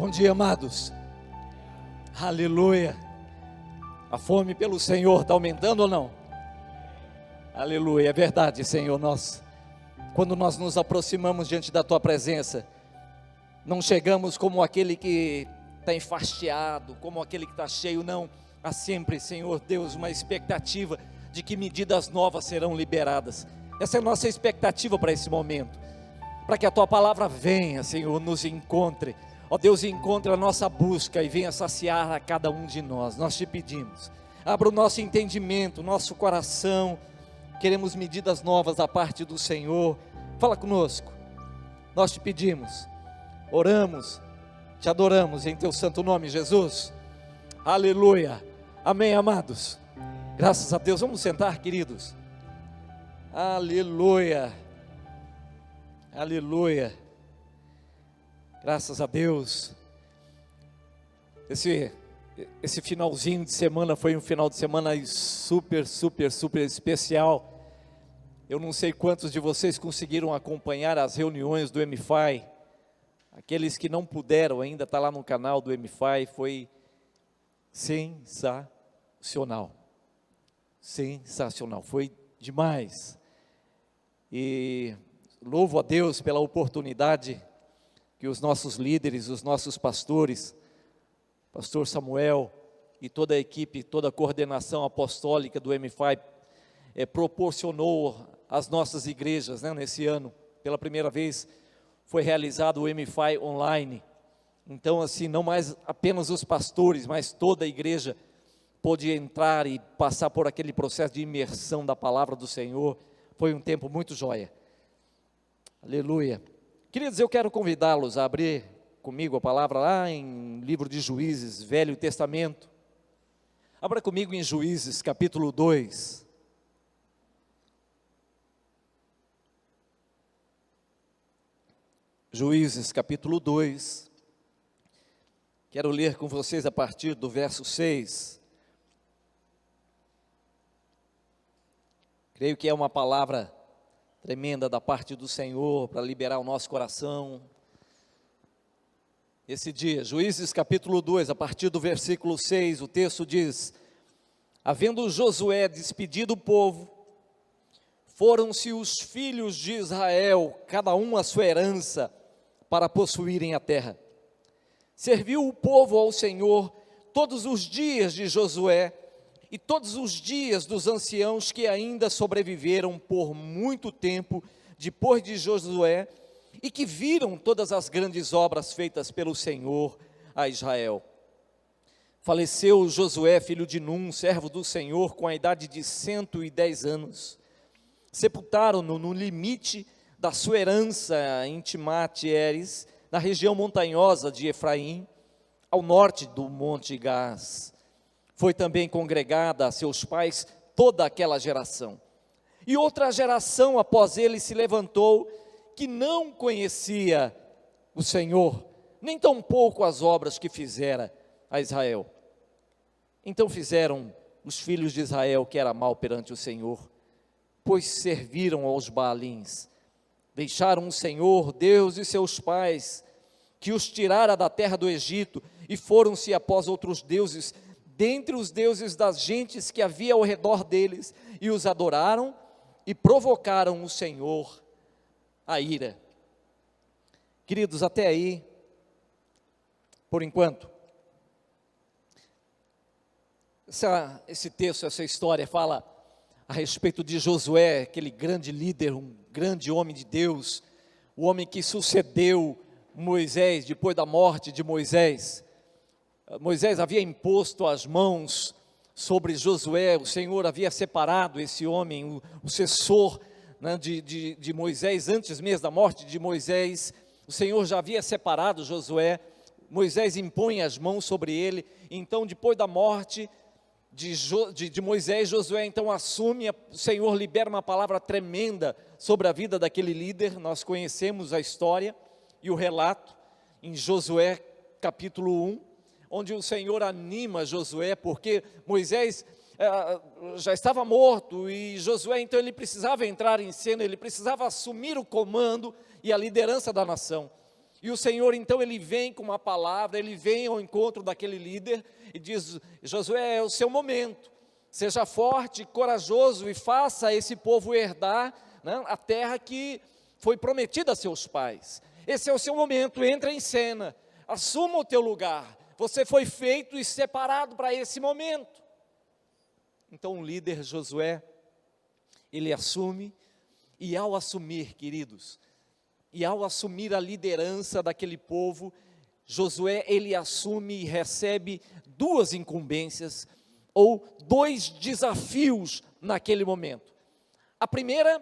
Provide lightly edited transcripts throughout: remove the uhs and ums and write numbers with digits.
Bom dia, amados. Aleluia. A fome pelo Senhor está aumentando ou não? Aleluia, é verdade, Senhor. Quando nós nos aproximamos diante da Tua presença, não chegamos como aquele que está enfastiado, como aquele que está cheio, não. Há sempre, Senhor Deus, uma expectativa de que medidas novas serão liberadas. Essa é a nossa expectativa para esse momento, para que a Tua palavra venha, Senhor, nos encontre. Ó Deus, encontre a nossa busca e venha saciar a cada um de nós. Nós te pedimos, abra o nosso entendimento, nosso coração. Queremos medidas novas da parte do Senhor. Fala conosco. Nós te pedimos, oramos, te adoramos em teu santo nome, Jesus. Aleluia. Amém, amados. Graças a Deus. Vamos sentar, queridos. Aleluia. Aleluia. Graças a Deus. Esse finalzinho de semana foi um final de semana super especial. Eu não sei quantos de vocês conseguiram acompanhar as reuniões do MFI. Aqueles que não puderam ainda, está lá no canal do MFI. Foi sensacional. Sensacional, foi demais. E louvo a Deus pela oportunidade que os nossos líderes, os nossos pastores, pastor Samuel e toda a equipe, toda a coordenação apostólica do MFI proporcionou às nossas igrejas, nesse ano. Pela primeira vez foi realizado o MFI online. Então, assim, não mais apenas os pastores, mas toda a igreja pôde entrar e passar por aquele processo de imersão da palavra do Senhor. Foi um tempo muito joia. Aleluia. Queridos, eu quero convidá-los a abrir comigo a palavra lá em livro de Juízes, Velho Testamento. Abra comigo em Juízes, capítulo 2. Juízes, capítulo 2. Quero ler com vocês a partir do verso 6. Creio que é uma palavra tremenda da parte do Senhor para liberar o nosso coração. Esse dia, Juízes capítulo 2, a partir do versículo 6, o texto diz: havendo Josué despedido o povo, foram-se os filhos de Israel, cada um a sua herança, para possuírem a terra. Serviu o povo ao Senhor todos os dias de Josué, e todos os dias dos anciãos que ainda sobreviveram por muito tempo depois de Josué, e que viram todas as grandes obras feitas pelo Senhor a Israel. Faleceu Josué, filho de Num, servo do Senhor, com a idade de 110 anos. Sepultaram-no no limite da sua herança em Timate-Heres, na região montanhosa de Efraim, ao norte do Monte Gás. Foi também congregada a seus pais toda aquela geração. E outra geração após ele se levantou, que não conhecia o Senhor, nem tampouco as obras que fizera a Israel. Então fizeram os filhos de Israel que era mal perante o Senhor, pois serviram aos Baalins. Deixaram o Senhor, Deus de seus pais, que os tirara da terra do Egito, e foram-se após outros deuses, dentre os deuses das gentes que havia ao redor deles, e os adoraram, e provocaram o Senhor a ira. Queridos, até aí, por enquanto, esse texto, essa história fala a respeito de Josué, aquele grande líder, um grande homem de Deus, o homem que sucedeu Moisés, depois da morte de Moisés. Moisés havia imposto as mãos sobre Josué, o Senhor havia separado esse homem, o sucessor de Moisés, antes mesmo da morte de Moisés. O Senhor já havia separado Josué. Moisés impõe as mãos sobre ele. Então, depois da morte de Moisés, Josué então assume, o Senhor libera uma palavra tremenda sobre a vida daquele líder. Nós conhecemos a história e o relato em Josué capítulo 1, onde o Senhor anima Josué, porque Moisés já estava morto, e Josué então ele precisava entrar em cena, ele precisava assumir o comando e a liderança da nação. E o Senhor, então, ele vem com uma palavra, ele vem ao encontro daquele líder e diz: Josué, é o seu momento, seja forte, corajoso e faça esse povo herdar, né, a terra que foi prometida a seus pais. Esse é o seu momento, entra em cena, assuma o teu lugar, você foi feito e separado para esse momento. Então o líder Josué, ele assume, e ao assumir, queridos, e ao assumir a liderança daquele povo, Josué, ele assume e recebe duas incumbências, ou dois desafios naquele momento. A primeira,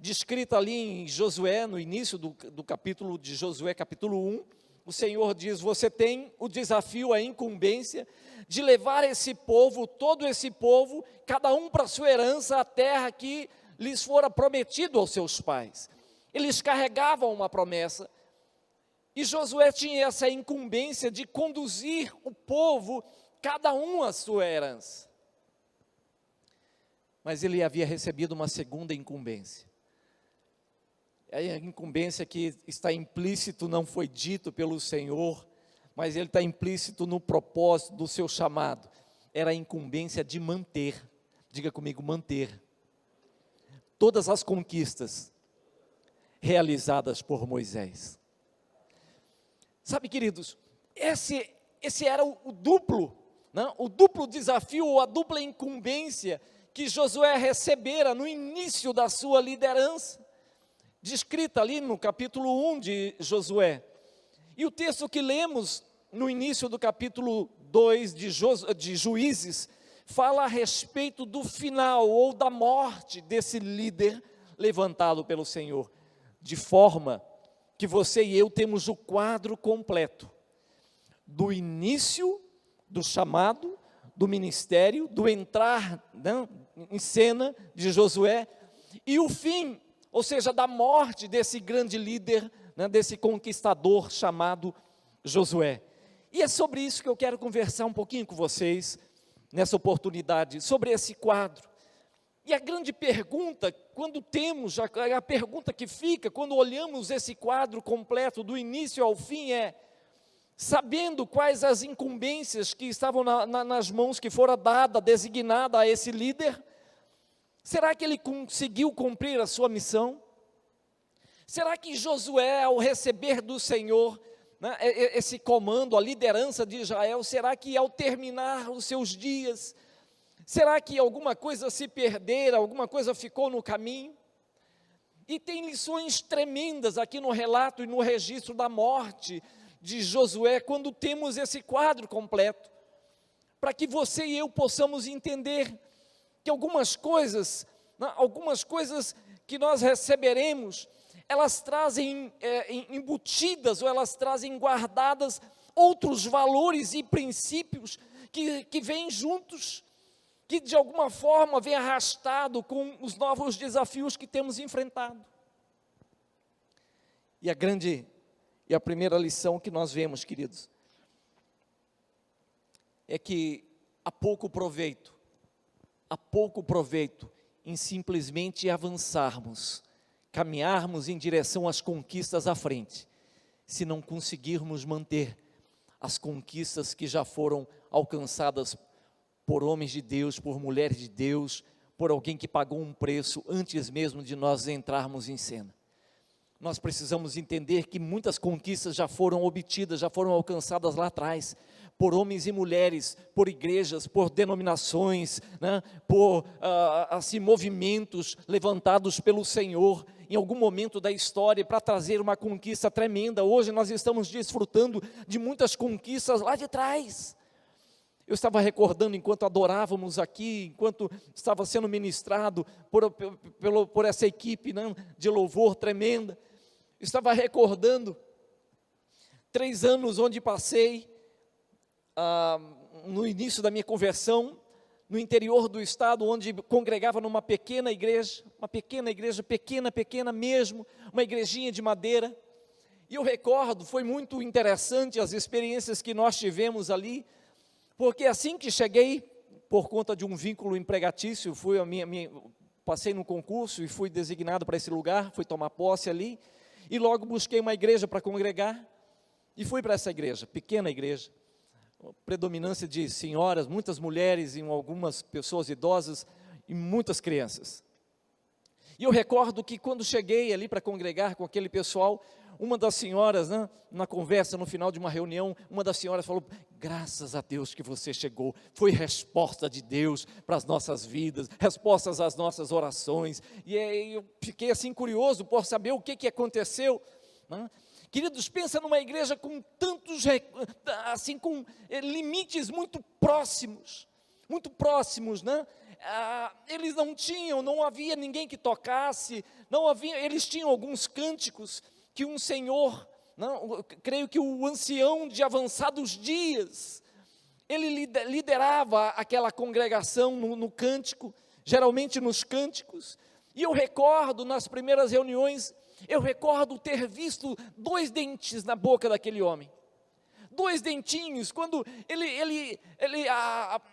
descrita ali em Josué, no início do capítulo de Josué, capítulo 1, o Senhor diz: você tem o desafio, a incumbência, de levar esse povo, todo esse povo, cada um para a sua herança, a terra que lhes fora prometido aos seus pais. Eles carregavam uma promessa, e Josué tinha essa incumbência de conduzir o povo, cada um à sua herança. Mas ele havia recebido uma segunda incumbência. A incumbência que está implícito, não foi dito pelo Senhor, mas ele está implícito no propósito do seu chamado. Era a incumbência de manter, diga comigo, manter, todas as conquistas realizadas por Moisés. Sabe, queridos, esse era o duplo, né? O duplo desafio, ou a dupla incumbência que Josué recebera no início da sua liderança, descrita ali no capítulo 1 de Josué. E o texto que lemos no início do capítulo 2 de Juízes, fala a respeito do final, ou da morte desse líder levantado pelo Senhor, de forma que você e eu temos o quadro completo, do início do chamado, do ministério, do entrar, né, em cena de Josué, e o fim, ou seja, da morte desse grande líder, né, desse conquistador chamado Josué. E é sobre isso que eu quero conversar um pouquinho com vocês, nessa oportunidade, sobre esse quadro. E a grande pergunta, quando temos, a pergunta que fica, quando olhamos esse quadro completo, do início ao fim, é: sabendo quais as incumbências que estavam nas mãos, que fora dada, designada a esse líder, será que ele conseguiu cumprir a sua missão? Será que Josué, ao receber do Senhor, né, esse comando, a liderança de Israel, será que ao terminar os seus dias, será que alguma coisa se perder, alguma coisa ficou no caminho? E tem lições tremendas aqui no relato e no registro da morte de Josué, quando temos esse quadro completo, para que você e eu possamos entender que algumas coisas que nós receberemos, elas trazem embutidas, ou elas trazem guardadas outros valores e princípios que vêm juntos, que de alguma forma vem arrastado com os novos desafios que temos enfrentado. E a primeira lição que nós vemos, queridos, é que há pouco proveito em simplesmente avançarmos, caminharmos em direção às conquistas à frente, se não conseguirmos manter as conquistas que já foram alcançadas por homens de Deus, por mulheres de Deus, por alguém que pagou um preço antes mesmo de nós entrarmos em cena. Nós precisamos entender que muitas conquistas já foram obtidas, já foram alcançadas lá atrás, por homens e mulheres, por igrejas, por denominações, né, por assim, movimentos levantados pelo Senhor, em algum momento da história, para trazer uma conquista tremenda. Hoje nós estamos desfrutando de muitas conquistas lá de trás. Eu estava recordando, enquanto adorávamos aqui, enquanto estava sendo ministrado por essa equipe, né, de louvor tremenda, estava recordando 3 anos onde passei, no início da minha conversão, no interior do estado, onde congregava numa pequena igreja, pequena mesmo, uma igrejinha de madeira. E eu recordo, foi muito interessante as experiências que nós tivemos ali, porque assim que cheguei, por conta de um vínculo empregatício, passei no concurso e fui designado para esse lugar, fui tomar posse ali, E logo busquei uma igreja para congregar, e fui para essa igreja, pequena igreja, predominância de senhoras, muitas mulheres e algumas pessoas idosas e muitas crianças. E eu recordo que quando cheguei ali para congregar com aquele pessoal, uma das senhoras, né, na conversa, no final de uma reunião, uma das senhoras falou: graças a Deus que você chegou, foi resposta de Deus para as nossas vidas, respostas às nossas orações. E aí eu fiquei assim curioso por saber o que aconteceu, né? Queridos, pensa numa igreja com tantos, assim, com limites muito próximos, né? Eles não havia ninguém que tocasse, eles tinham alguns cânticos que um senhor, creio que o ancião de avançados dias, ele liderava aquela congregação no cântico, geralmente nos cânticos. E eu recordo, nas primeiras reuniões, eu recordo ter visto 2 dentes na boca daquele homem. 2 dentinhos, quando ele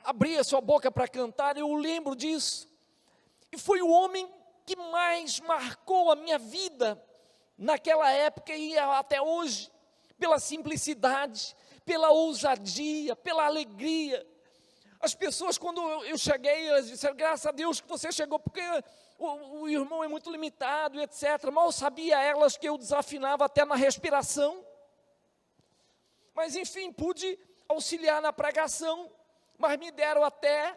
abria sua boca para cantar, eu lembro disso. E foi o homem que mais marcou a minha vida naquela época e até hoje, pela simplicidade, pela ousadia, pela alegria. As pessoas, quando eu cheguei, elas disseram: graças a Deus que você chegou, porque o irmão é muito limitado, etc. Mal sabia elas que eu desafinava até na respiração. Mas enfim, pude auxiliar na pregação, mas me deram até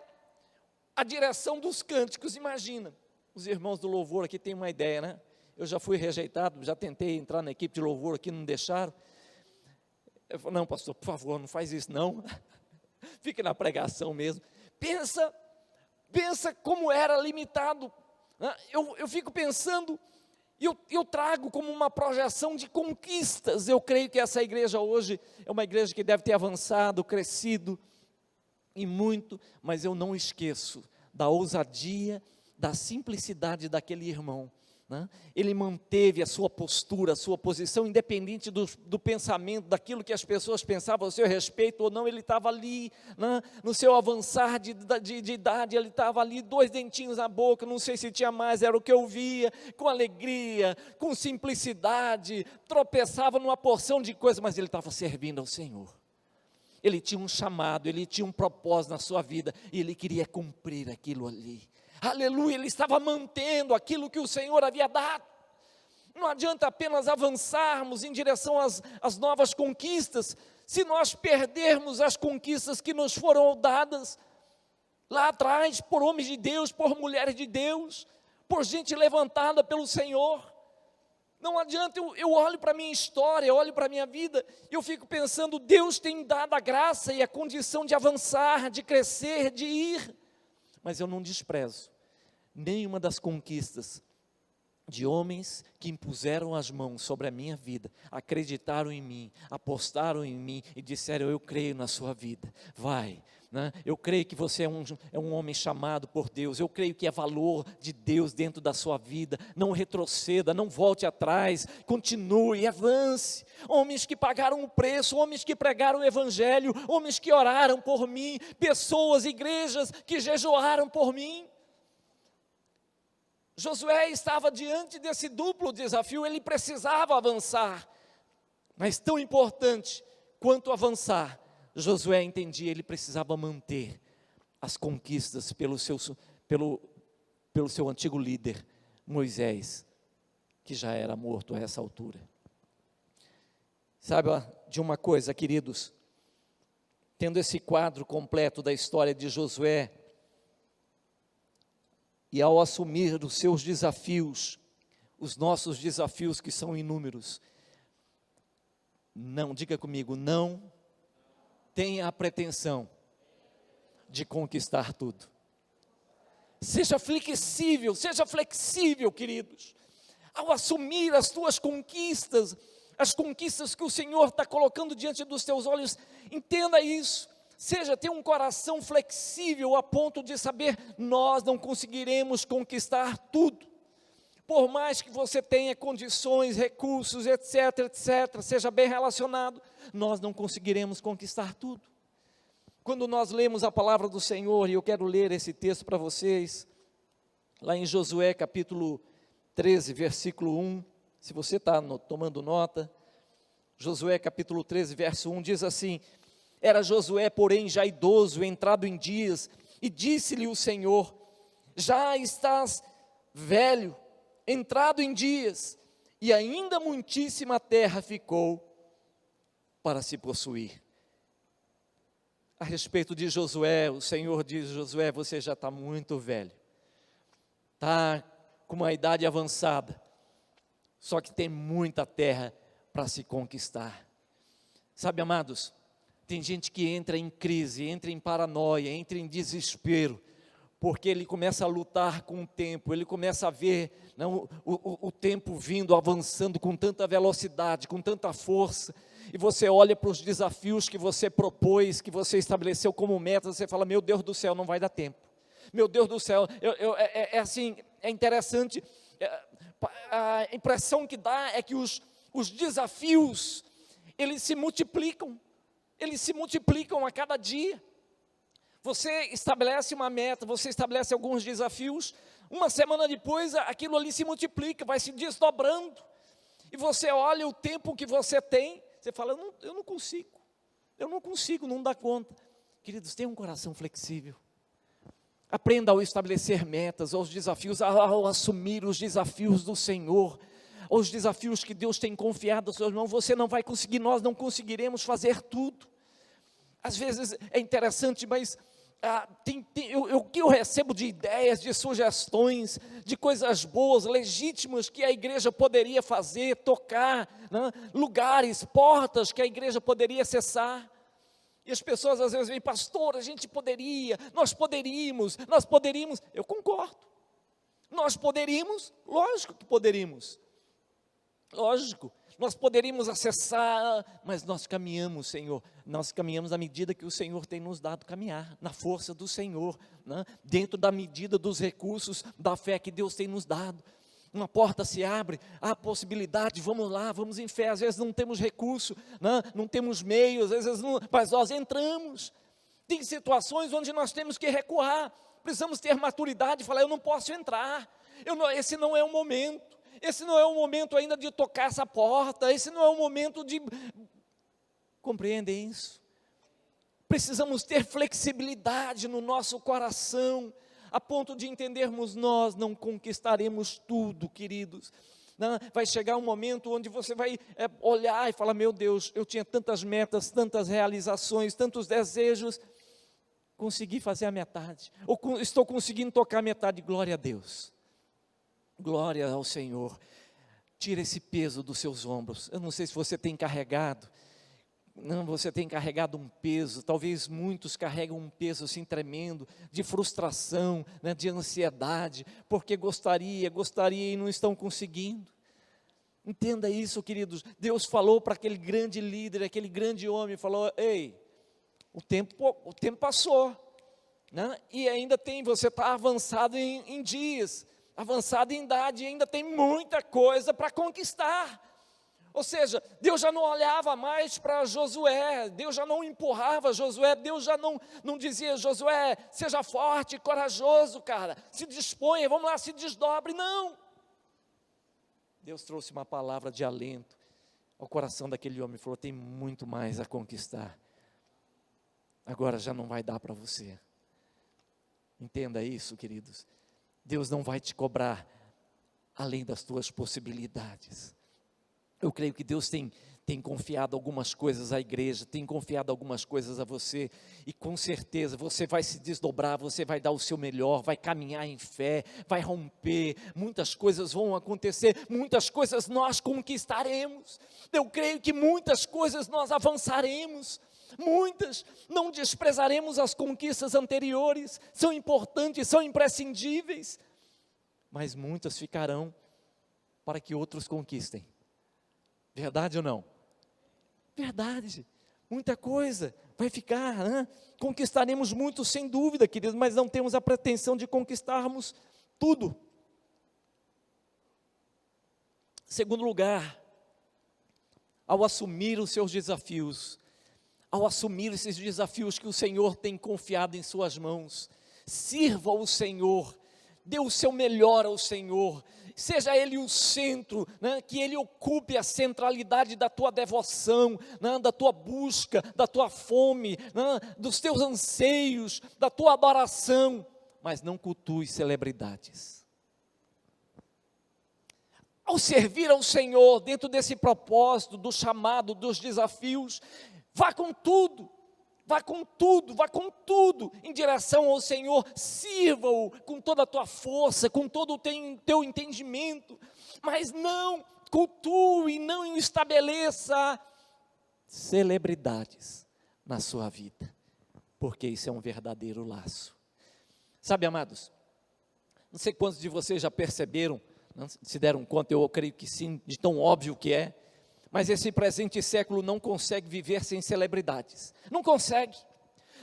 a direção dos cânticos. Imagina, os irmãos do louvor aqui têm uma ideia, né? Eu já fui rejeitado, já tentei entrar na equipe de louvor aqui, não deixaram. Eu falei: não, pastor, por favor, não faz isso não. Fique na pregação mesmo. Pensa como era limitado. Eu fico pensando, eu trago como uma projeção de conquistas. Eu creio que essa igreja hoje é uma igreja que deve ter avançado, crescido, e muito, mas eu não esqueço da ousadia, da simplicidade daquele irmão. Ele manteve a sua postura, a sua posição, independente do pensamento, daquilo que as pessoas pensavam a seu respeito ou não. Ele estava ali, no seu avançar de idade, ele estava ali, 2 dentinhos na boca, não sei se tinha mais, era o que eu via, com alegria, com simplicidade, tropeçava numa porção de coisas, mas ele estava servindo ao Senhor. Ele tinha um chamado, ele tinha um propósito na sua vida, e ele queria cumprir aquilo ali. Aleluia, ele estava mantendo aquilo que o Senhor havia dado. Não adianta apenas avançarmos em direção às novas conquistas, se nós perdermos as conquistas que nos foram dadas lá atrás, por homens de Deus, por mulheres de Deus, por gente levantada pelo Senhor. Não adianta, eu olho para a minha história, eu olho para a minha vida, e eu fico pensando: Deus tem dado a graça e a condição de avançar, de crescer, de ir, mas eu não desprezo nenhuma das conquistas de homens que impuseram as mãos sobre a minha vida, acreditaram em mim, apostaram em mim e disseram: eu creio na sua vida, vai, eu creio que você é um homem chamado por Deus, eu creio que é valor de Deus dentro da sua vida, não retroceda, não volte atrás, continue, avance. Homens que pagaram o preço, homens que pregaram o evangelho, homens que oraram por mim, pessoas, igrejas que jejuaram por mim. Josué estava diante desse duplo desafio, ele precisava avançar, mas tão importante quanto avançar, Josué entendia, ele precisava manter as conquistas pelo seu antigo líder, Moisés, que já era morto a essa altura. Sabe de uma coisa, queridos, tendo esse quadro completo da história de Josué, e ao assumir os seus desafios, os nossos desafios que são inúmeros, não, diga comigo, não tenha a pretensão de conquistar tudo. Seja flexível, queridos, ao assumir as tuas conquistas, as conquistas que o Senhor está colocando diante dos teus olhos, entenda isso. Tenha um coração flexível a ponto de saber: nós não conseguiremos conquistar tudo. Por mais que você tenha condições, recursos, etc, seja bem relacionado, nós não conseguiremos conquistar tudo. Quando nós lemos a palavra do Senhor, e eu quero ler esse texto para vocês, lá em Josué capítulo 13, versículo 1, Se você está tomando nota, Josué capítulo 13, verso 1 diz assim: era Josué, porém, já idoso, entrado em dias, e disse-lhe o Senhor: já estás velho, entrado em dias, e ainda muitíssima terra ficou para se possuir. A respeito de Josué, o Senhor diz: Josué, você já está muito velho, está com uma idade avançada, só que tem muita terra para se conquistar. Sabe, amados, tem gente que entra em crise, entra em paranoia, entra em desespero, porque ele começa a lutar com o tempo, ele começa a ver o tempo vindo, avançando com tanta velocidade, com tanta força, e você olha para os desafios que você propôs, que você estabeleceu como meta, você fala: meu Deus do céu, não vai dar tempo, meu Deus do céu, é assim, é interessante, a impressão que dá é que os desafios, eles se multiplicam a cada dia. Você estabelece uma meta, você estabelece alguns desafios, uma semana depois aquilo ali se multiplica, vai se desdobrando, e você olha o tempo que você tem, você fala: eu não consigo, não dá conta. Queridos, tenha um coração flexível, aprenda ao estabelecer metas, aos desafios, ao assumir os desafios do Senhor, os desafios que Deus tem confiado aos seus irmãos. Você não vai conseguir, nós não conseguiremos fazer tudo. Às vezes é interessante, mas o que eu recebo de ideias, de sugestões, de coisas boas, legítimas que a igreja poderia fazer, tocar, né, lugares, portas que a igreja poderia acessar. E as pessoas às vezes veem: pastor, a gente poderia, nós poderíamos. Eu concordo, nós poderíamos, lógico que poderíamos, lógico, nós poderíamos acessar, mas nós caminhamos, Senhor, nós caminhamos à medida que o Senhor tem nos dado caminhar, na força do Senhor, né? Dentro da medida dos recursos, da fé que Deus tem nos dado. Uma porta se abre, há possibilidade, vamos lá, vamos em fé. Às vezes não temos recurso, né? Não temos meios, às vezes não, mas nós entramos. Tem situações onde nós temos que recuar, precisamos ter maturidade e falar: eu não posso entrar, esse não é o momento. Esse não é o momento ainda de tocar essa porta, esse não é o momento de... Compreendem isso? Precisamos ter flexibilidade no nosso coração, a ponto de entendermos: nós não conquistaremos tudo, queridos. Não, vai chegar um momento onde você vai olhar e falar: meu Deus, eu tinha tantas metas, tantas realizações, tantos desejos, consegui fazer a metade, ou estou conseguindo tocar a metade. Glória a Deus. Glória ao Senhor. Tira esse peso dos seus ombros. Eu não sei se você tem carregado, você tem carregado um peso, talvez muitos carregam um peso assim tremendo, de frustração, né, de ansiedade, porque gostaria e não estão conseguindo. Entenda isso, queridos. Deus falou para aquele grande líder, aquele grande homem, falou: ei, o tempo passou, né? E ainda você está avançado em dias, avançado em idade, e ainda tem muita coisa para conquistar. Ou seja, Deus já não olhava mais para Josué, Deus já não empurrava Josué, Deus já não dizia: Josué, seja forte, corajoso, cara, se disponha, vamos lá, se desdobre. Não, Deus trouxe uma palavra de alento ao coração daquele homem, falou: tem muito mais a conquistar, agora já não vai dar para você. Entenda isso, queridos. Deus não vai te cobrar além das tuas possibilidades. Eu creio que Deus tem confiado algumas coisas à igreja, tem confiado algumas coisas a você, e com certeza você vai se desdobrar, você vai dar o seu melhor, vai caminhar em fé, vai romper, muitas coisas vão acontecer, muitas coisas nós conquistaremos. Eu creio que muitas coisas nós avançaremos, muitas, não desprezaremos as conquistas anteriores, são importantes, são imprescindíveis, mas muitas ficarão para que outros conquistem. Verdade ou não? Verdade, muita coisa vai ficar, né? Conquistaremos muito sem dúvida, queridos, mas não temos a pretensão de conquistarmos tudo. Segundo lugar, ao assumir os seus desafios, ao assumir esses desafios que o Senhor tem confiado em suas mãos, sirva ao Senhor, dê o seu melhor ao Senhor, seja Ele o centro, né? Que Ele ocupe a centralidade da tua devoção, né? Da tua busca, da tua fome, né? Dos teus anseios, da tua adoração, mas não cultue celebridades. Ao servir ao Senhor, dentro desse propósito, do chamado, dos desafios, vá com tudo, em direção ao Senhor, sirva-o com toda a tua força, com todo o teu entendimento, mas não cultue, não estabeleça celebridades na sua vida, porque isso é um verdadeiro laço. Sabe, amados, não sei quantos de vocês já perceberam, não se deram conta, eu creio que sim, de tão óbvio que é, mas esse presente século não consegue viver sem celebridades, não consegue.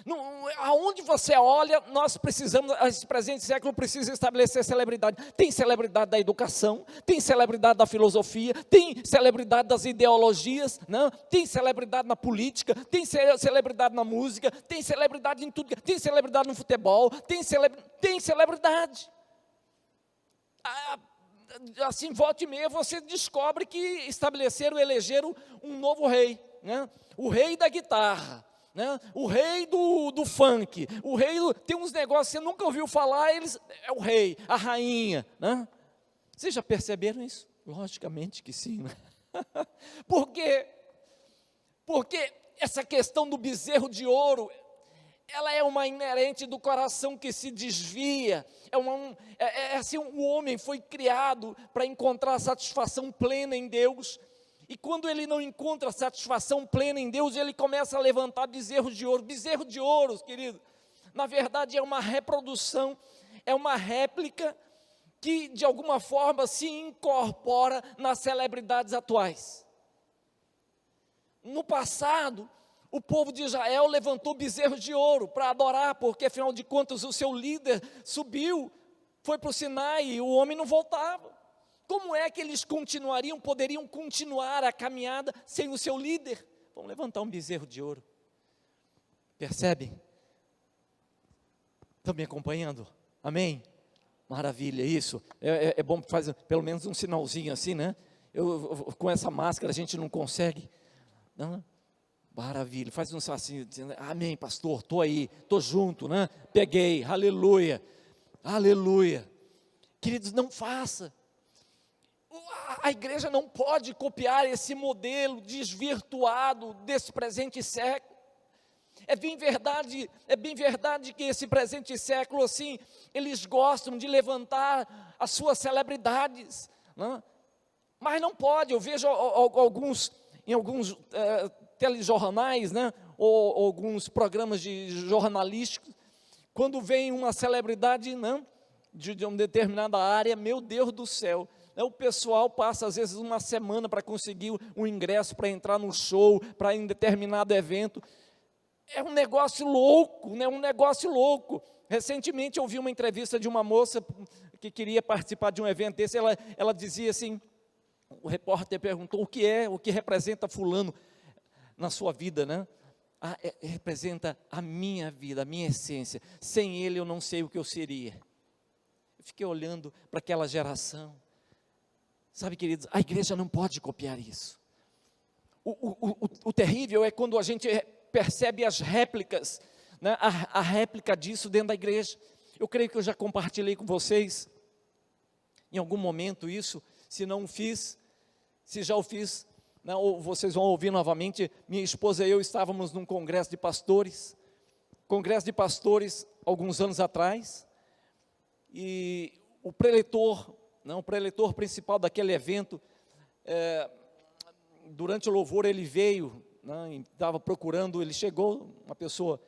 Não, aonde você olha, nós precisamos, esse presente século precisa estabelecer celebridade. Tem celebridade da educação, tem celebridade da filosofia, tem celebridade das ideologias, não? Tem celebridade na política, tem celebridade na música, tem celebridade em tudo, tem celebridade no futebol, tem celebridade. Assim, volta e meia, você descobre que elegeram um novo rei, né? O rei da guitarra, né? O rei do funk, tem uns negócios que você nunca ouviu falar, é o rei, a rainha, né? Vocês já perceberam isso? Logicamente que sim, né? Por quê? Porque essa questão do bezerro de ouro, ela é uma inerente do coração que se desvia. Assim, o homem foi criado para encontrar satisfação plena em Deus, e quando ele não encontra satisfação plena em Deus, ele começa a levantar bezerros de ouro. Bezerro de ouro, querido, na verdade é uma reprodução, é uma réplica que de alguma forma se incorpora nas celebridades atuais. No passado, o povo de Israel levantou bezerros de ouro para adorar, porque afinal de contas o seu líder subiu, foi para o Sinai e o homem não voltava. Como é que eles poderiam continuar a caminhada sem o seu líder? Vamos levantar um bezerro de ouro. Percebem? Estão me acompanhando? Amém? Maravilha, isso. É bom fazer pelo menos um sinalzinho assim, né? Com essa máscara a gente não consegue. Não? Maravilha, faz um assim, dizendo, amém, pastor, estou aí, estou junto, né? Peguei, aleluia, aleluia. Queridos, não faça. A igreja não pode copiar esse modelo desvirtuado desse presente século. É bem verdade que esse presente século, assim, eles gostam de levantar as suas celebridades, né? Mas não pode. Eu vejo em alguns telejornais, né, ou alguns programas jornalísticos, quando vem uma celebridade, né, de uma determinada área, meu Deus do céu, né, o pessoal passa às vezes uma semana para conseguir um ingresso, para entrar no show, para ir em determinado evento. É um negócio louco, né, um negócio louco. Recentemente eu vi uma entrevista de uma moça que queria participar de um evento desse, ela dizia assim, o repórter perguntou, o que representa fulano na sua vida, né? Representa a minha vida, a minha essência. Sem ele eu não sei o que eu seria. Eu fiquei olhando para aquela geração. Sabe, queridos, a igreja não pode copiar isso. O terrível é quando a gente percebe as réplicas, né? A réplica disso dentro da igreja. Eu creio que eu já compartilhei com vocês, em algum momento isso, se não fiz, se já o fiz, não, ou vocês vão ouvir novamente. Minha esposa e eu estávamos num congresso de pastores, alguns anos atrás, e o preletor principal daquele evento, durante o louvor ele veio, estava procurando, ele chegou, uma pessoa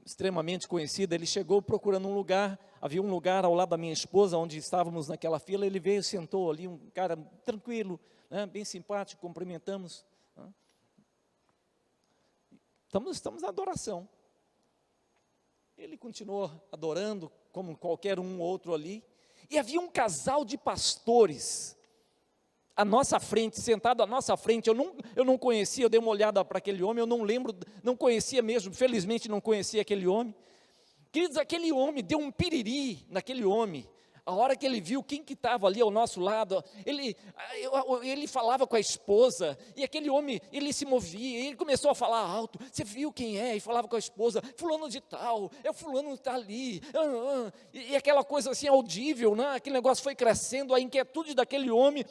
extremamente conhecida, ele chegou procurando um lugar, havia um lugar ao lado da minha esposa, onde estávamos naquela fila, ele veio, sentou ali, um cara tranquilo, né, bem simpático, cumprimentamos, né. Estamos na adoração, ele continuou adorando, como qualquer um outro ali, e havia um casal de pastores, à nossa frente, sentado à nossa frente. Eu não conhecia, eu dei uma olhada para aquele homem, eu não lembro, não conhecia mesmo, felizmente não conhecia aquele homem. Queridos, aquele homem deu um piriri naquele homem, A hora que ele viu quem que estava ali ao nosso lado, ele falava com a esposa, e aquele homem, ele se movia, e ele começou a falar alto, você viu quem é? E falava com a esposa, fulano de tal, fulano está ali, e aquela coisa assim audível, né? Aquele negócio foi crescendo, a inquietude daquele homem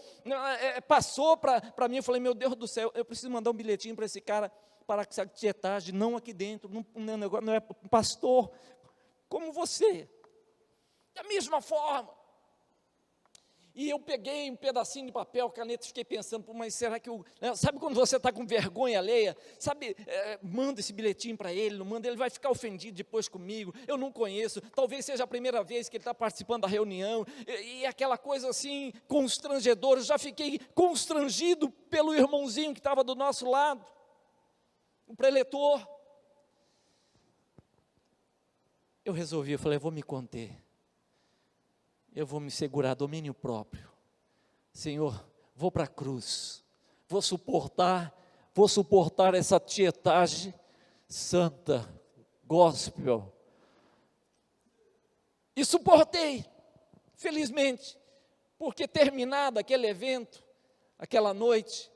passou para mim, eu falei, meu Deus do céu, eu preciso mandar um bilhetinho para esse cara, para essa tietagem, não aqui dentro, não é pastor, como você, da mesma forma. E eu peguei um pedacinho de papel, caneta, fiquei pensando, mas será que sabe quando você está com vergonha alheia, sabe, manda esse bilhetinho para ele, não manda, ele vai ficar ofendido depois comigo, eu não conheço, talvez seja a primeira vez que ele está participando da reunião, e aquela coisa assim, constrangedora, eu já fiquei constrangido pelo irmãozinho que estava do nosso lado, o preletor. Eu resolvi, eu falei, eu vou me conter, eu vou me segurar, domínio próprio. Senhor, vou para a cruz, vou suportar essa tietagem santa, gospel. E suportei, felizmente, porque terminado aquele evento, aquela noite,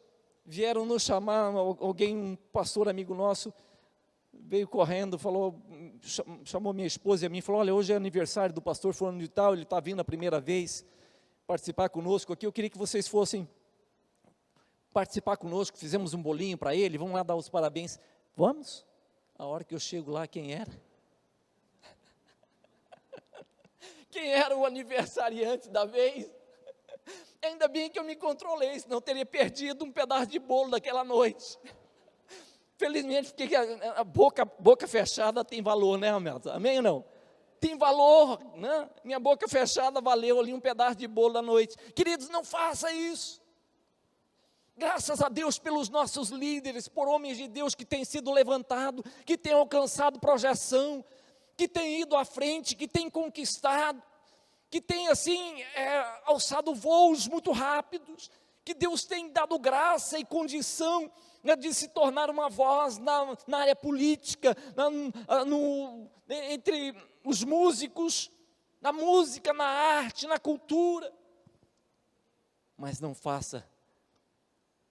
vieram nos chamar, alguém, um pastor amigo nosso, veio correndo, chamou minha esposa e a mim, falou, olha, hoje é aniversário do pastor fulano de tal, ele está vindo a primeira vez participar conosco aqui, eu queria que vocês fossem participar conosco, fizemos um bolinho para ele, vamos lá dar os parabéns. Vamos? A hora que eu chego lá, quem era? Quem era o aniversariante da vez? Ainda bem que eu me controlei, senão eu teria perdido um pedaço de bolo daquela noite. Felizmente, porque a boca fechada tem valor, né, amados? Amém ou não? Tem valor, né? Minha boca fechada valeu ali um pedaço de bolo da noite. Queridos, não faça isso. Graças a Deus pelos nossos líderes, por homens de Deus que têm sido levantados, que têm alcançado projeção, que têm ido à frente, que têm conquistado, que têm assim, alçado voos muito rápidos, que Deus tem dado graça e condição de se tornar uma voz na área política, entre os músicos, na música, na arte, na cultura. Mas não faça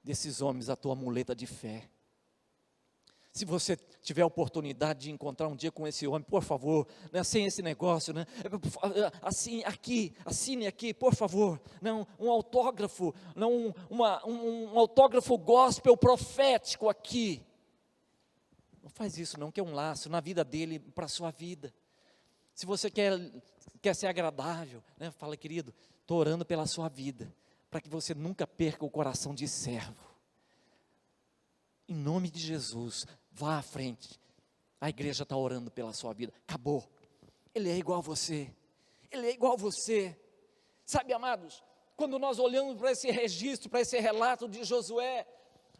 desses homens a tua muleta de fé. Se você tiver a oportunidade de encontrar um dia com esse homem, por favor, né, sem esse negócio, né, assine aqui, por favor, não, um autógrafo, não, um autógrafo gospel profético aqui. Não faz isso não, que é um laço na vida dele, para a sua vida. Se você quer ser agradável, né, fala, querido, estou orando pela sua vida, para que você nunca perca o coração de servo. Em nome de Jesus, vá à frente. A igreja está orando pela sua vida. Acabou. Ele é igual a você. Ele é igual a você. Sabe, amados, quando nós olhamos para esse registro, para esse relato de Josué,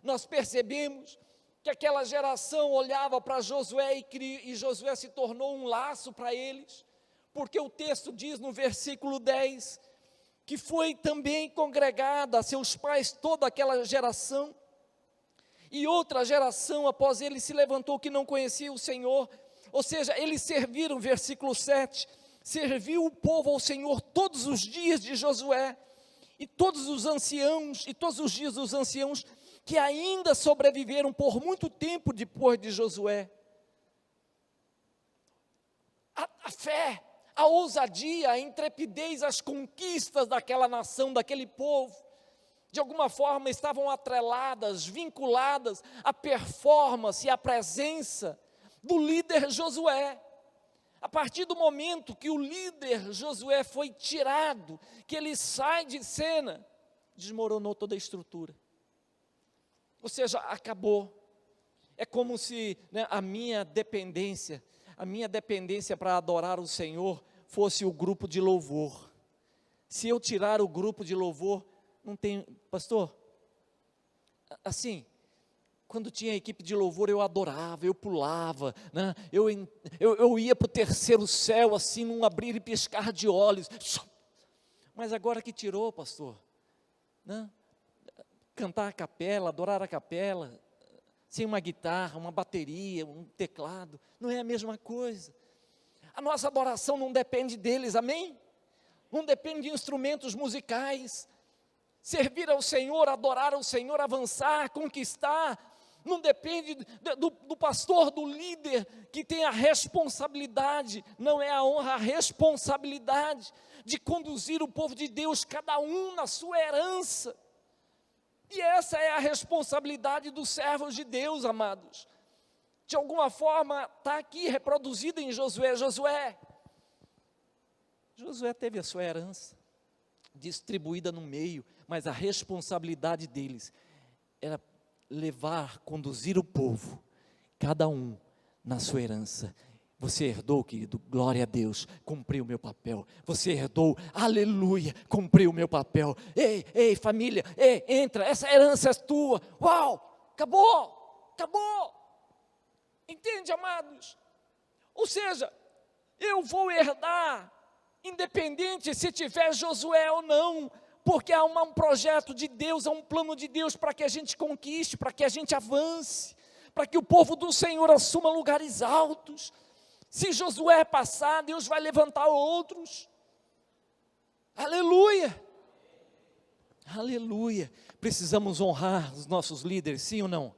nós percebemos que aquela geração olhava para Josué e Josué se tornou um laço para eles, porque o texto diz no versículo 10, que foi também congregada a seus pais toda aquela geração, e outra geração após ele se levantou que não conhecia o Senhor, ou seja, eles serviram, versículo 7, serviu o povo ao Senhor todos os dias de Josué, e todos os anciãos, e todos os dias dos anciãos, que ainda sobreviveram por muito tempo depois de Josué. A fé, a ousadia, a intrepidez, as conquistas daquela nação, daquele povo, de alguma forma estavam atreladas, vinculadas à performance, à presença do líder Josué. A partir do momento que o líder Josué foi tirado, que ele sai de cena, desmoronou toda a estrutura. Ou seja, acabou. É como se, né, a minha dependência para adorar o Senhor fosse o grupo de louvor. Se eu tirar o grupo de louvor, não tem, pastor, assim, quando tinha equipe de louvor eu adorava, eu pulava, né? eu ia para o terceiro céu assim, num abrir e piscar de olhos, mas agora que tirou, pastor, né? Cantar a capela, adorar a capela, sem uma guitarra, uma bateria, um teclado, não é a mesma coisa. A nossa adoração não depende deles, amém? não depende de instrumentos musicais. Servir ao Senhor, adorar ao Senhor, avançar, conquistar, não depende do pastor, do líder, que tem a responsabilidade, não é a honra, a responsabilidade de conduzir o povo de Deus, cada um na sua herança. E essa é a responsabilidade dos servos de Deus, amados. De alguma forma, está aqui reproduzida em Josué. Josué teve a sua herança distribuída no meio, mas a responsabilidade deles era levar, conduzir o povo, cada um na sua herança. Você herdou, querido, glória a Deus, cumpriu o meu papel. Você herdou, aleluia, cumpriu o meu papel. Ei, família, entra, essa herança é tua. Uau, acabou. Entende, amados? Ou seja, eu vou herdar, independente se tiver Josué ou não, porque há um projeto de Deus, há um plano de Deus para que a gente conquiste, para que a gente avance, para que o povo do Senhor assuma lugares altos. Se Josué passar, Deus vai levantar outros. Aleluia. Precisamos honrar os nossos líderes, sim ou não?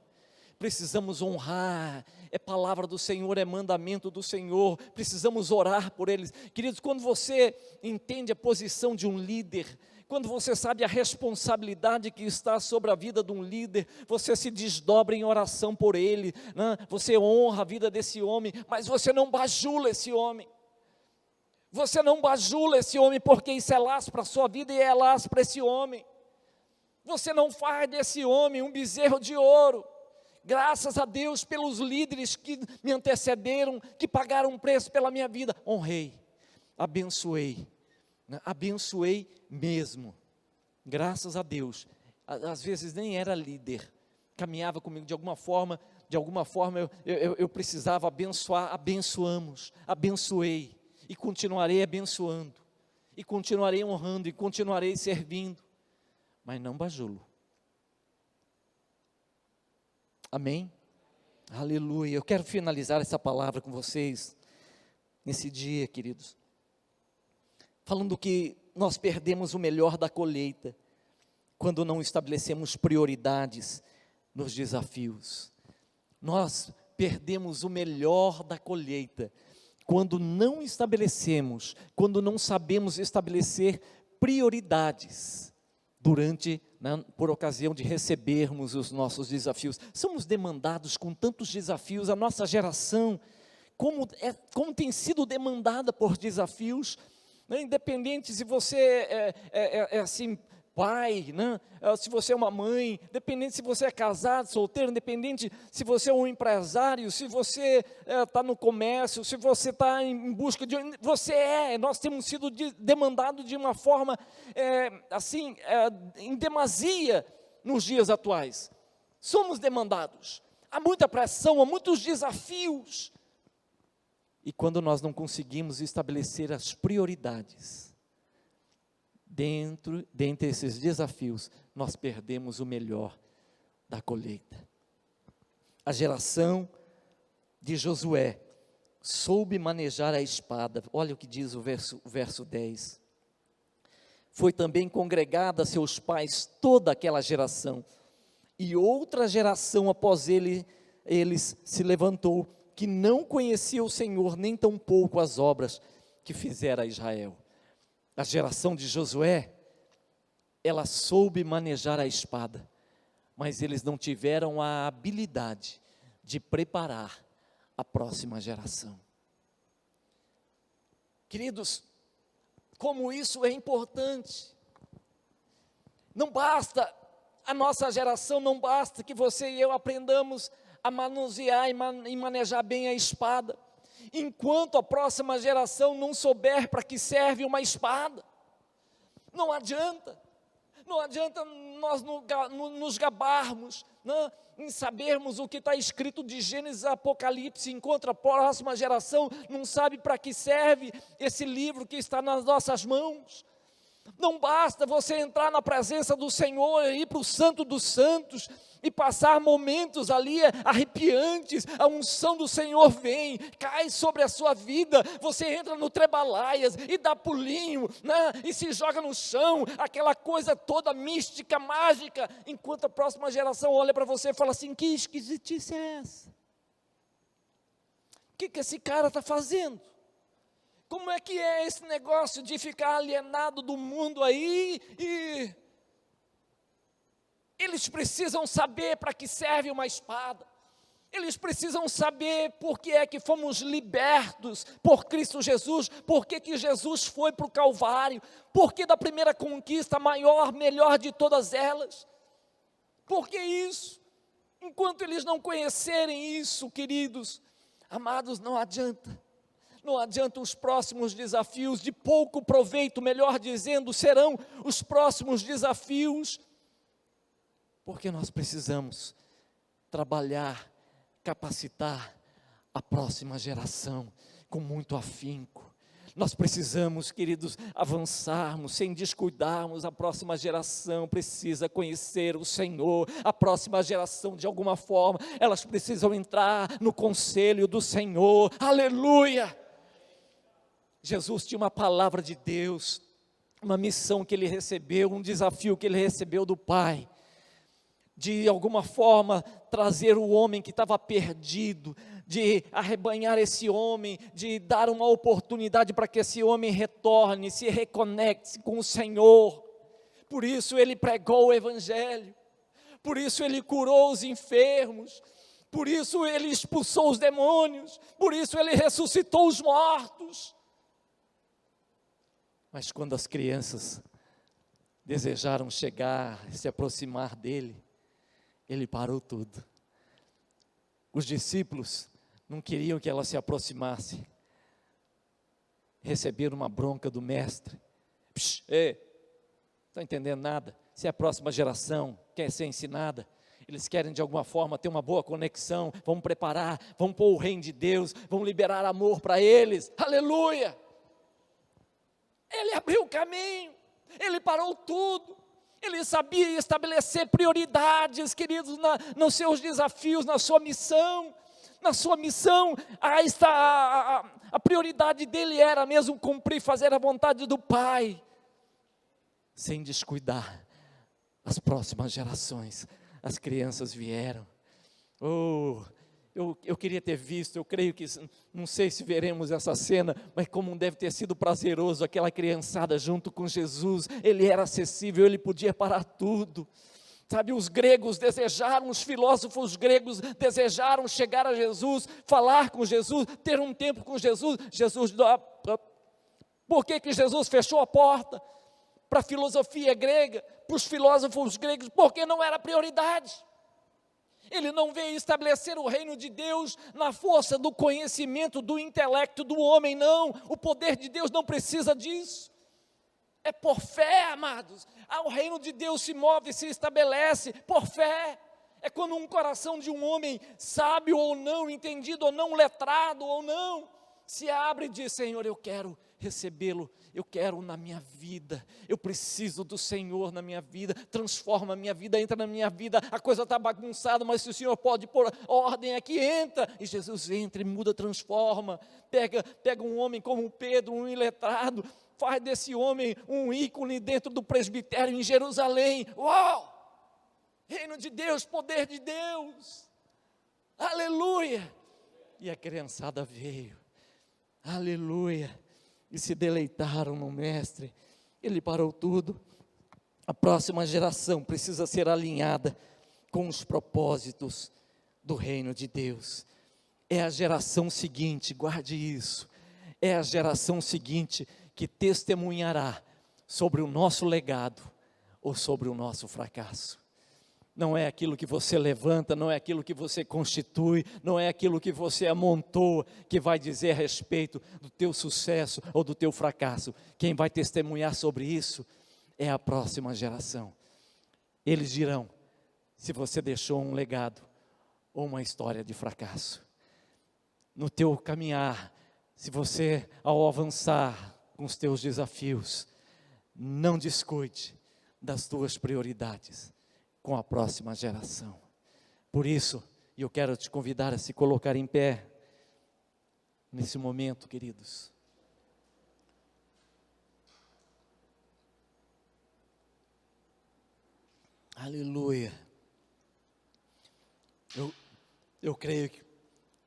Precisamos honrar, é palavra do Senhor, é mandamento do Senhor, precisamos orar por eles. Queridos, quando você entende a posição de um líder, quando você sabe a responsabilidade que está sobre a vida de um líder, você se desdobra em oração por ele, né? Você honra a vida desse homem, mas você não bajula esse homem. Você não bajula esse homem, porque isso é laço para a sua vida e é laço para esse homem. Você não faz desse homem um bezerro de ouro. Graças a Deus pelos líderes que me antecederam, que pagaram um preço pela minha vida. Honrei, abençoei mesmo. Graças a Deus. Às vezes nem era líder, caminhava comigo de alguma forma eu precisava abençoar, abençoei, e continuarei abençoando, e continuarei honrando, e continuarei servindo, mas não bajulo. Amém? Aleluia. Eu quero finalizar essa palavra com vocês, nesse dia, queridos, falando que nós perdemos o melhor da colheita, quando não estabelecemos prioridades nos desafios. Nós perdemos o melhor da colheita, quando não estabelecemos, quando não sabemos estabelecer prioridades, por ocasião de recebermos os nossos desafios. Somos demandados com tantos desafios, a nossa geração, como tem sido demandada por desafios, né? Independente se você é assim, pai, né? Se você é uma mãe, independente se você é casado, solteiro, independente se você é um empresário, se você está no comércio, se você está em busca de... nós temos sido demandados de uma forma, em demasia nos dias atuais. Somos demandados, há muita pressão, há muitos desafios, e quando nós não conseguimos estabelecer as prioridades, dentre esses desafios, nós perdemos o melhor da colheita. A geração de Josué soube manejar a espada. Olha o que diz o verso 10. Foi também congregada a seus pais toda aquela geração, e outra geração após eles se levantou, que não conhecia o Senhor, nem tampouco as obras que fizera a Israel. A geração de Josué, ela soube manejar a espada, mas eles não tiveram a habilidade de preparar a próxima geração. Queridos, como isso é importante. Não basta a nossa geração, não basta que você e eu aprendamos a manusear e manejar bem a espada, enquanto a próxima geração não souber para que serve uma espada. Não adianta nós nos gabarmos, né, em sabermos o que está escrito de Gênesis a Apocalipse, enquanto a próxima geração não sabe para que serve esse livro que está nas nossas mãos. Não basta você entrar na presença do Senhor, ir para o Santo dos Santos e passar momentos ali arrepiantes. A unção do Senhor vem, cai sobre a sua vida. Você entra no trebalaias e dá pulinho, né? E se joga no chão, aquela coisa toda mística, mágica. Enquanto a próxima geração olha para você e fala assim: que esquisitice é essa? O que esse cara está fazendo? Como é que é esse negócio de ficar alienado do mundo aí? E eles precisam saber para que serve uma espada. Eles precisam saber por que é que fomos libertos por Cristo Jesus, por que Jesus foi para o Calvário, por que da primeira conquista maior, melhor de todas elas. Por que isso? Enquanto eles não conhecerem isso, queridos, amados, não adianta. Não adianta os próximos desafios, de pouco proveito, melhor dizendo, serão os próximos desafios, porque nós precisamos trabalhar, capacitar a próxima geração com muito afinco. Nós precisamos, queridos, avançarmos sem descuidarmos. A próxima geração precisa conhecer o Senhor. A próxima geração, de alguma forma, elas precisam entrar no conselho do Senhor. Aleluia! Jesus tinha uma palavra de Deus, uma missão que ele recebeu, um desafio que ele recebeu do Pai, de alguma forma trazer o homem que estava perdido, de arrebanhar esse homem, de dar uma oportunidade para que esse homem retorne, se reconecte com o Senhor. Por isso ele pregou o Evangelho, por isso ele curou os enfermos, por isso ele expulsou os demônios, por isso ele ressuscitou os mortos. Mas quando as crianças desejaram chegar, se aproximar dele, ele parou tudo. Os discípulos não queriam que ela se aproximasse. Receberam uma bronca do mestre. Ei, não está entendendo nada? Se é a próxima geração, quer ser ensinada. Eles querem de alguma forma ter uma boa conexão. Vamos preparar, vamos pôr o reino de Deus, vamos liberar amor para eles. Aleluia! Ele abriu o caminho, ele parou tudo, ele sabia estabelecer prioridades, queridos, nos seus desafios, na sua missão. Na sua missão, a prioridade dele era mesmo cumprir, fazer a vontade do Pai, sem descuidar as próximas gerações. As crianças vieram. Eu queria ter visto, eu creio que, não sei se veremos essa cena, mas como deve ter sido prazeroso, aquela criançada junto com Jesus. Ele era acessível, ele podia parar tudo. Sabe, os gregos desejaram, os filósofos gregos desejaram chegar a Jesus, falar com Jesus, ter um tempo com Jesus. Por que Jesus fechou a porta para a filosofia grega, para os filósofos gregos? Porque não era prioridade. Ele não veio estabelecer o reino de Deus na força do conhecimento, do intelecto do homem, não. O poder de Deus não precisa disso. É por fé, amados. O reino de Deus se move, se estabelece por fé. É quando um coração de um homem sábio ou não, entendido ou não, letrado ou não, se abre e diz: Senhor, eu quero recebê-lo, eu quero na minha vida, eu preciso do Senhor na minha vida, transforma a minha vida, entra na minha vida, a coisa está bagunçada, mas se o Senhor pode pôr ordem aqui, entra, e Jesus entra e muda, transforma, pega um homem como Pedro, um iletrado, faz desse homem um ícone dentro do presbitério em Jerusalém. Uau! Reino de Deus, poder de Deus, aleluia! E a criançada veio, aleluia, e se deleitaram no mestre. Ele parou tudo. A próxima geração precisa ser alinhada com os propósitos do reino de Deus. É a geração seguinte, guarde isso, é a geração seguinte que testemunhará sobre o nosso legado ou sobre o nosso fracasso. Não é aquilo que você levanta, não é aquilo que você constitui, não é aquilo que você amontou que vai dizer a respeito do teu sucesso ou do teu fracasso. Quem vai testemunhar sobre isso é a próxima geração. Eles dirão se você deixou um legado ou uma história de fracasso. No teu caminhar, se você, ao avançar com os teus desafios, não descuide das tuas prioridades com a próxima geração. Por isso, eu quero te convidar a se colocar em pé, nesse momento, queridos. Aleluia. Eu creio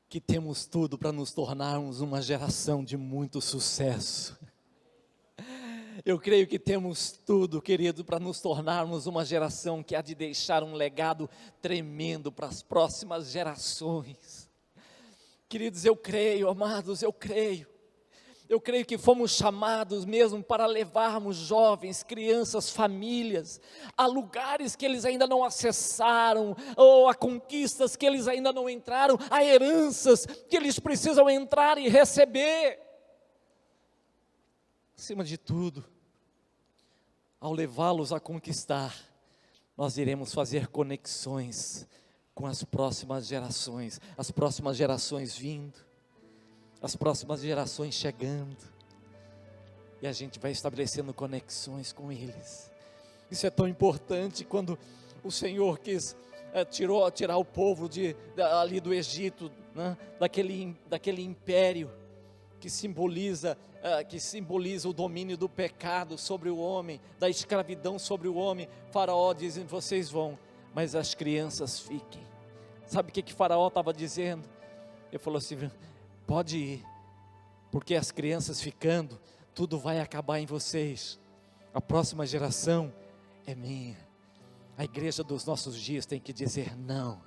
que temos tudo para nos tornarmos uma geração de muito sucesso. Eu creio que temos tudo, querido, para nos tornarmos uma geração que há de deixar um legado tremendo para as próximas gerações. Queridos, eu creio, amados, eu creio que fomos chamados mesmo para levarmos jovens, crianças, famílias, a lugares que eles ainda não acessaram, ou a conquistas que eles ainda não entraram, a heranças que eles precisam entrar e receber. Acima de tudo, ao levá-los a conquistar, nós iremos fazer conexões com as próximas gerações vindo, as próximas gerações chegando, e a gente vai estabelecendo conexões com eles. Isso é tão importante. Quando o Senhor quis tirar o povo ali do Egito, né, daquele império que simboliza o domínio do pecado sobre o homem, da escravidão sobre o homem. Faraó diz: vocês vão, mas as crianças fiquem. Sabe o que Faraó estava dizendo? Ele falou assim: pode ir, porque as crianças ficando, tudo vai acabar em vocês. A próxima geração é minha. A igreja dos nossos dias tem que dizer: não,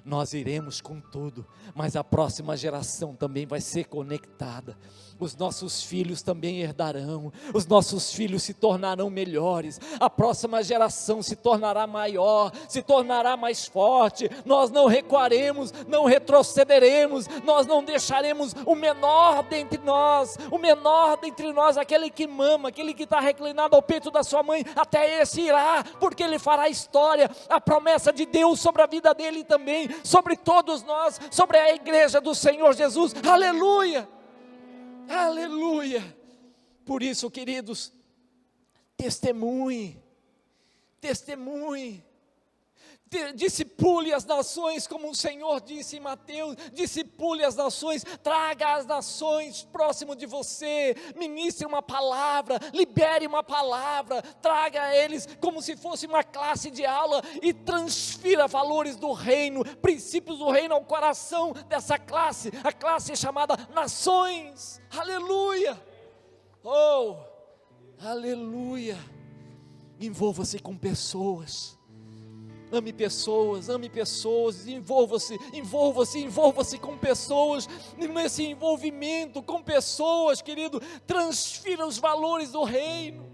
nós iremos com tudo, mas a próxima geração também vai ser conectada. Os nossos filhos também herdarão, os nossos filhos se tornarão melhores, a próxima geração se tornará maior, se tornará mais forte. Nós não recuaremos, não retrocederemos, nós não deixaremos o menor dentre nós, aquele que mama, aquele que está reclinado ao peito da sua mãe, até esse irá, porque ele fará história. A promessa de Deus sobre a vida dele também, sobre todos nós, sobre a igreja do Senhor Jesus. Aleluia, aleluia. Por isso, queridos, testemunhe, discipule as nações, como o Senhor disse em Mateus. Discipule as nações, traga as nações próximo de você, ministre uma palavra, libere uma palavra, traga a eles como se fosse uma classe de aula, e transfira valores do reino, princípios do reino ao coração dessa classe, a classe chamada nações. Aleluia, oh, aleluia. Envolva-se com pessoas, ame pessoas, envolva-se com pessoas. Nesse envolvimento com pessoas, querido, transfira os valores do reino.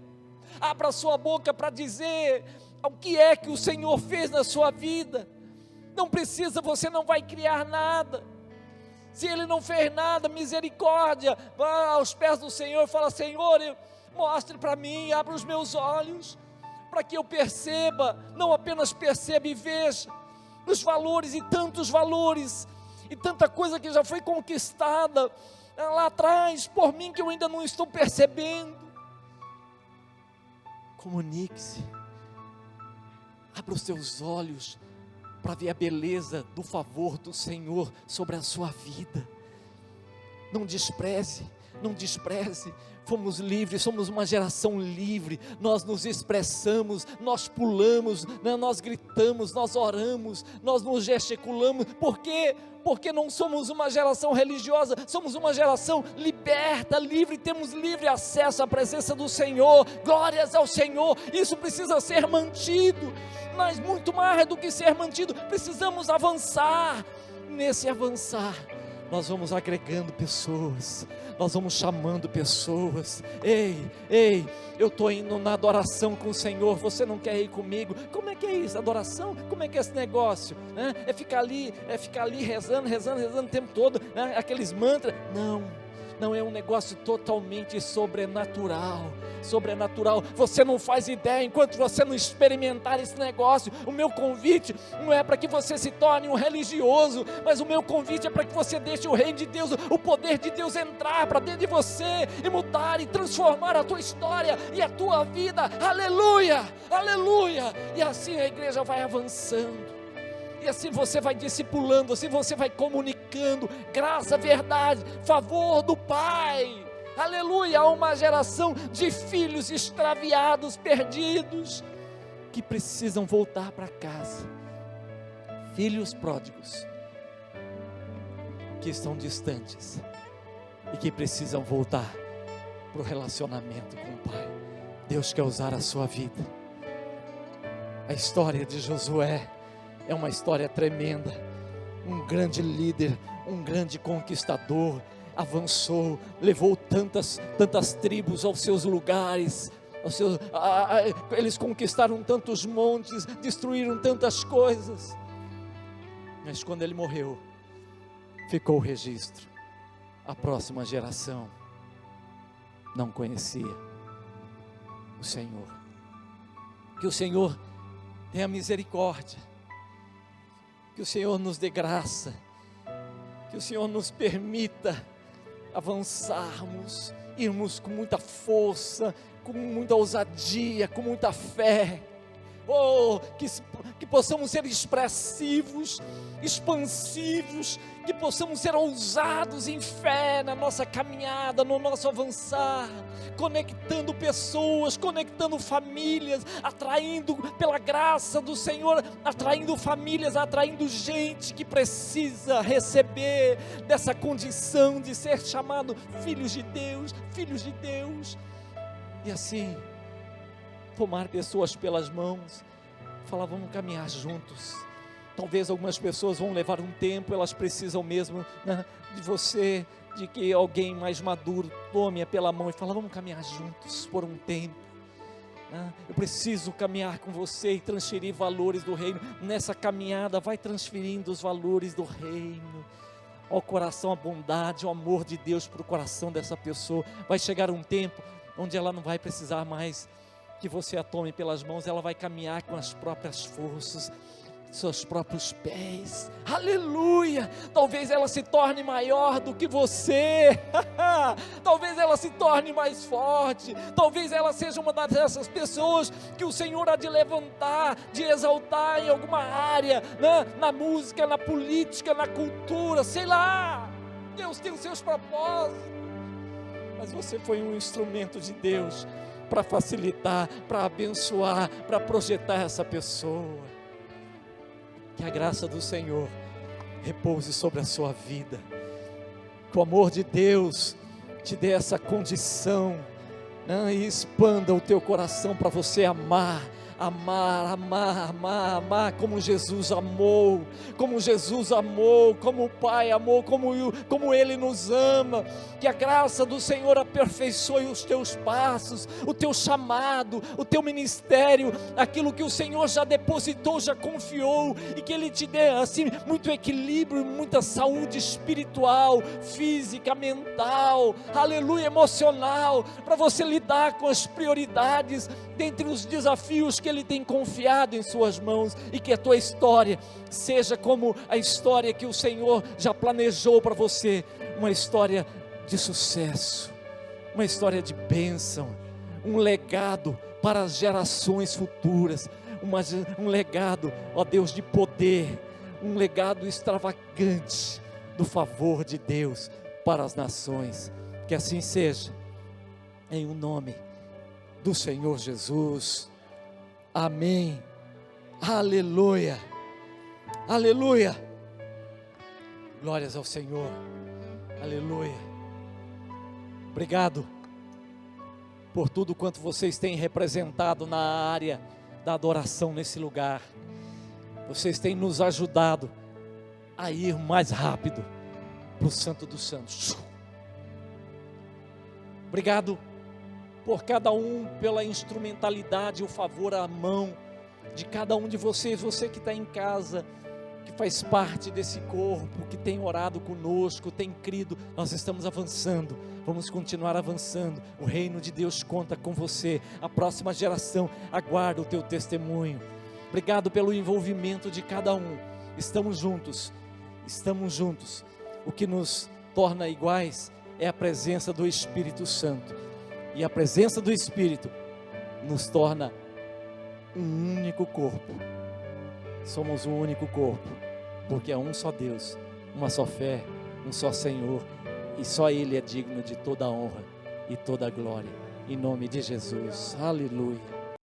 Abra sua boca para dizer o que é que o Senhor fez na sua vida. Não precisa, você não vai criar nada. Se Ele não fez nada, misericórdia, vá aos pés do Senhor e fala: Senhor, mostre para mim, abra os meus olhos, para que eu perceba, não apenas perceba e veja os valores, e tantos valores, e tanta coisa que já foi conquistada lá atrás por mim, que eu ainda não estou percebendo. Comunique-se, abra os seus olhos para ver a beleza do favor do Senhor sobre a sua vida. Não despreze, fomos livres, somos uma geração livre. Nós nos expressamos, nós pulamos, né? Nós gritamos, nós oramos, nós nos gesticulamos. Por quê? Porque não somos uma geração religiosa, somos uma geração liberta, livre, temos livre acesso à presença do Senhor. Glórias ao Senhor. Isso precisa ser mantido, mas muito mais do que ser mantido, precisamos avançar. Nesse avançar, nós vamos agregando pessoas, nós vamos chamando pessoas. Ei, eu estou indo na adoração com o Senhor, você não quer ir comigo? Como é que é isso, adoração? Como é que é esse negócio? É ficar ali rezando o tempo todo, né? Aqueles mantras? Não, Não, é um negócio totalmente sobrenatural. Sobrenatural. Você não faz ideia enquanto você não experimentar esse negócio. O meu convite não é para que você se torne um religioso, mas o meu convite é para que você deixe o reino de Deus, o poder de Deus entrar para dentro de você e mudar e transformar a tua história e a tua vida. Aleluia, aleluia. E assim a igreja vai avançando. E assim você vai discipulando, assim você vai comunicando graça, verdade, favor do Pai. Aleluia, há uma geração de filhos extraviados, perdidos, que precisam voltar para casa. Filhos pródigos, que estão distantes e que precisam voltar para o relacionamento com o Pai. Deus quer usar a sua vida. A história de Josué é uma história tremenda. Um grande líder, um grande conquistador, avançou, levou tantas tribos aos seus lugares, eles conquistaram tantos montes, destruíram tantas coisas, mas quando ele morreu, ficou o registro. A próxima geração não conhecia o Senhor. Que o Senhor tenha misericórdia, que o Senhor nos dê graça, que o Senhor nos permita avançarmos, irmos com muita força, com muita ousadia, com muita fé. Oh, que possamos ser expressivos, expansivos, que possamos ser ousados em fé na nossa caminhada, no nosso avançar, conectando pessoas, conectando famílias, atraindo pela graça do Senhor, atraindo famílias, atraindo gente que precisa receber dessa condição de ser chamado filhos de Deus, e assim tomar pessoas pelas mãos, falar, vamos caminhar juntos. Talvez algumas pessoas vão levar um tempo, elas precisam mesmo, né, de você, de que alguém mais maduro tome-a pela mão e fala, vamos caminhar juntos por um tempo, né? Eu preciso caminhar com você e transferir valores do reino. Nessa caminhada vai transferindo os valores do reino ao coração, a bondade, o amor de Deus para o coração dessa pessoa. Vai chegar um tempo onde ela não vai precisar mais que você a tome pelas mãos, ela vai caminhar com as próprias forças, seus próprios pés. Aleluia. Talvez ela se torne maior do que você. Talvez ela se torne mais forte. Talvez ela seja uma dessas pessoas que o Senhor há de levantar, de exaltar em alguma área, né? Na música, na política, na cultura, sei lá. Deus tem os seus propósitos, mas você foi um instrumento de Deus para facilitar, para abençoar, para projetar essa pessoa. Que a graça do Senhor repouse sobre a sua vida, que o amor de Deus te dê essa condição, né? E expanda o teu coração para você amar, como Jesus amou, como o Pai amou, como Ele nos ama. Que a graça do Senhor aperfeiçoe os teus passos, o teu chamado, o teu ministério, aquilo que o Senhor já depositou, já confiou, e que Ele te dê assim muito equilíbrio, muita saúde espiritual, física, mental, aleluia, emocional, para você lidar com as prioridades dentre os desafios que Ele tem confiado em suas mãos, e que a tua história seja como a história que o Senhor já planejou para você, uma história de sucesso, uma história de bênção, um legado para as gerações futuras, um legado, ó Deus, de poder, um legado extravagante do favor de Deus para as nações. Que assim seja, em o nome do Senhor Jesus. Amém. Aleluia. Aleluia. Glórias ao Senhor. Aleluia. Obrigado por tudo quanto vocês têm representado na área da adoração nesse lugar. Vocês têm nos ajudado a ir mais rápido para o Santo dos Santos. Obrigado por cada um, pela instrumentalidade, o favor à mão de cada um de vocês. Você que está em casa, que faz parte desse corpo, que tem orado conosco, tem crido. Nós estamos avançando, vamos continuar avançando. O reino de Deus conta com você. A próxima geração aguarda o teu testemunho. Obrigado pelo envolvimento de cada um. Estamos juntos. O que nos torna iguais é a presença do Espírito Santo. E a presença do Espírito nos torna um único corpo. Somos um único corpo, porque é um só Deus, uma só fé, um só Senhor, e só Ele é digno de toda a honra e toda a glória, em nome de Jesus. Aleluia.